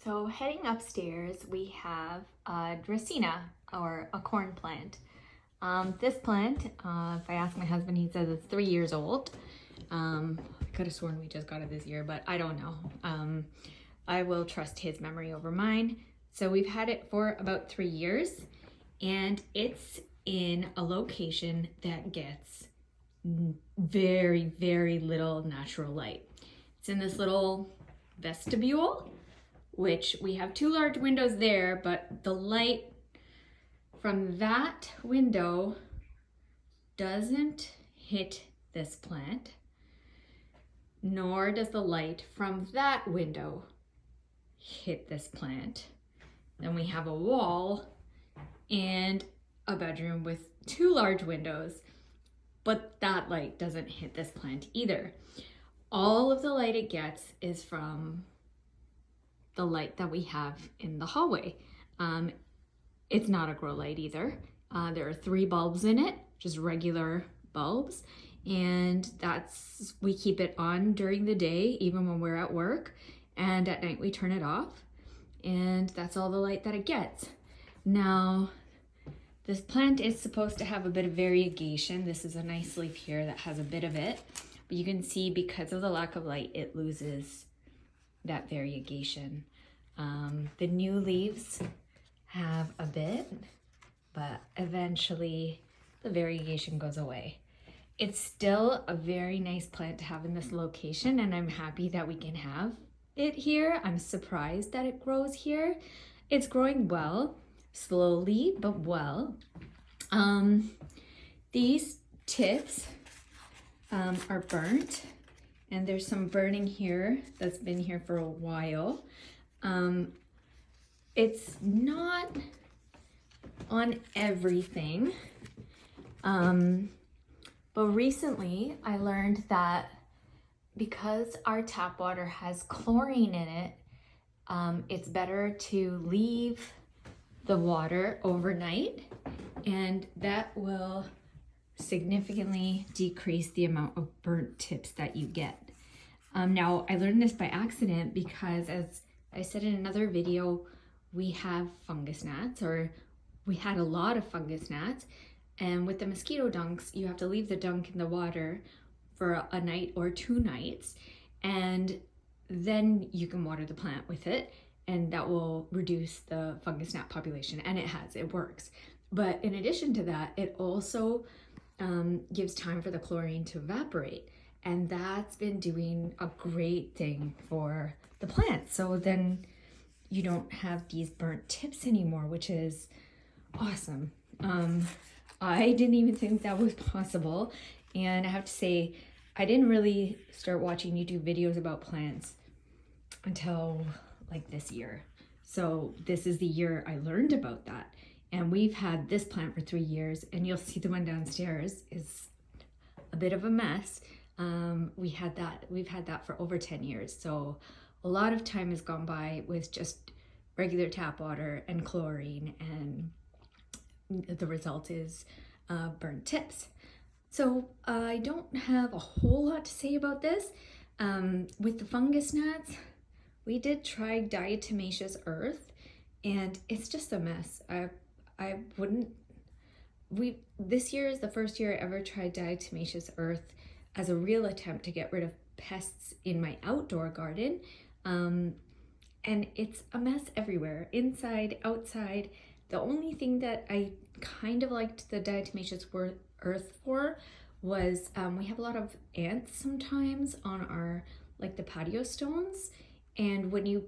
So heading upstairs, we have a Dracaena, or a corn plant. This plant, if I ask my husband, he says it's 3 years old. I could have sworn we just got it this year, but I don't know. I will trust his memory over mine. So we've had it for about 3 years, and it's in a location that gets very, very little natural light. It's in this little vestibule, which we have 2 large windows there, but the light from that window doesn't hit this plant, nor does the light from that window hit this plant. Then we have a wall and a bedroom with 2 large windows, but that light doesn't hit this plant either. All of the light it gets is from the light that we have in the hallway. It's not a grow light either. There are 3 bulbs in it, just regular bulbs, and we keep it on during the day, even when we're at work, and at night we turn it off, and that's all the light that it gets. Now, this plant is supposed to have a bit of variegation. This is a nice leaf here that has a bit of it, but you can see because of the lack of light, it loses that variegation. The new leaves have a bit, but eventually the variegation goes away. It's still a very nice plant to have in this location, and I'm happy that we can have it here. I'm surprised that it grows here. It's growing well, slowly but well. These tips are burnt, and there's some burning here that's been here for a while. It's not on everything, but recently I learned that because our tap water has chlorine in it, it's better to leave the water overnight, and that will significantly decrease the amount of burnt tips that you get. Now, I learned this by accident because, as I said in another video, we have fungus gnats, or we had a lot of fungus gnats, and with the mosquito dunks, you have to leave the dunk in the water for a night or 2 nights, and then you can water the plant with it, and that will reduce the fungus gnat population, and it works. But in addition to that, it also gives time for the chlorine to evaporate, and that's been doing a great thing for the plant. So then you don't have these burnt tips anymore, which is awesome. I didn't even think that was possible, and I have to say, I didn't really start watching YouTube videos about plants until like this year. So this is the year I learned about that. And we've had this plant for 3 years, and you'll see the one downstairs is a bit of a mess. We've had that for over 10 years. So a lot of time has gone by with just regular tap water and chlorine, and the result is burnt tips. So I don't have a whole lot to say about this. With the fungus gnats, we did try diatomaceous earth, and it's just a mess. This year is the first year I ever tried diatomaceous earth as a real attempt to get rid of pests in my outdoor garden. And it's a mess everywhere, inside, outside. The only thing that I kind of liked the diatomaceous earth for was we have a lot of ants sometimes on our, like the patio stones. And when you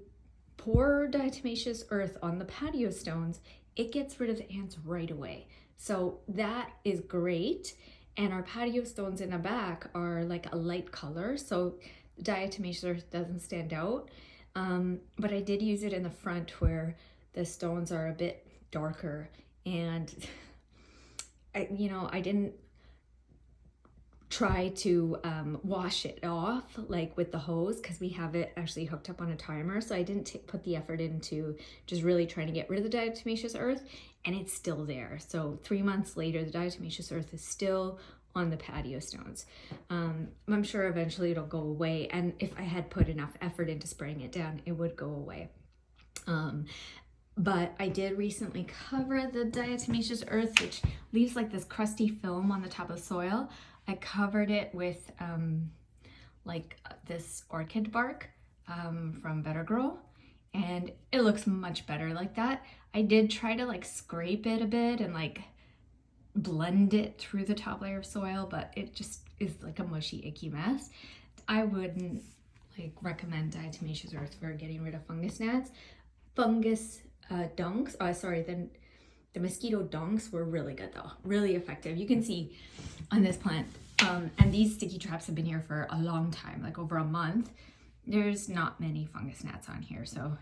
pour diatomaceous earth on the patio stones, it gets rid of the ants right away. So that is great. And our patio stones in the back are like a light color, so diatomaceous earth doesn't stand out. But I did use it in the front where the stones are a bit darker, and I didn't try to wash it off like with the hose, because we have it actually hooked up on a timer, so I didn't put the effort into just really trying to get rid of the diatomaceous earth, and it's still there. So 3 months later, the diatomaceous earth is still on the patio stones. I'm sure eventually it'll go away, and if I had put enough effort into spraying it down, it would go away. But I did recently cover the diatomaceous earth, which leaves like this crusty film on the top of the soil. I covered it with like this orchid bark from Better Grow, and it looks much better like that. I did try to like scrape it a bit and like blend it through the top layer of soil, but it just is like a mushy, icky mess. I wouldn't like recommend diatomaceous earth for getting rid of fungus gnats. Fungus dunks, the mosquito dunks were really good though, really effective. You can see on this plant, and these sticky traps have been here for a long time, like over a month. There's not many fungus gnats on here, so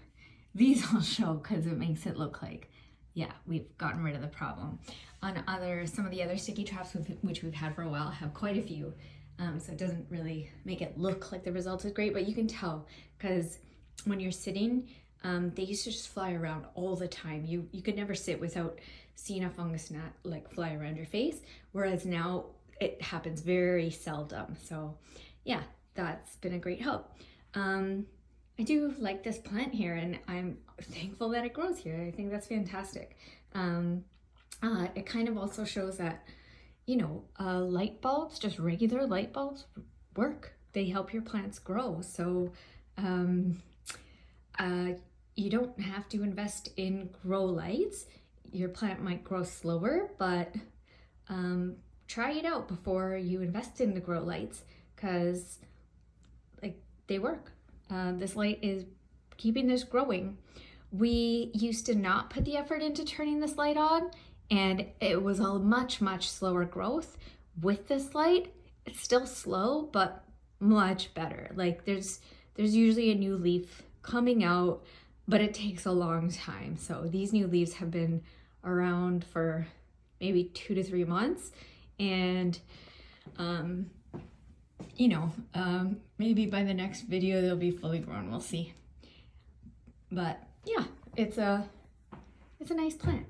these I'll show because it makes it look like, yeah, we've gotten rid of the problem. On some of the other sticky traps which we've had for a while have quite a few, so it doesn't really make it look like the result is great, but you can tell because when you're sitting, they used to just fly around all the time. You could never sit without seeing a fungus gnat like fly around your face, whereas now it happens very seldom. So yeah, that's been a great help. I do like this plant here, and I'm thankful that it grows here. I think that's fantastic. It kind of also shows that, you know, light bulbs, just regular light bulbs work. They help your plants grow. So you don't have to invest in grow lights. Your plant might grow slower, but try it out before you invest in the grow lights, because like they work. This light is keeping this growing. We used to not put the effort into turning this light on, and it was a much slower growth. With this light, it's still slow, but much better. Like there's usually a new leaf coming out, but it takes a long time. So these new leaves have been around for maybe 2 to 3 months, and you know, maybe by the next video they'll be fully grown. We'll see. But yeah, it's a nice plant.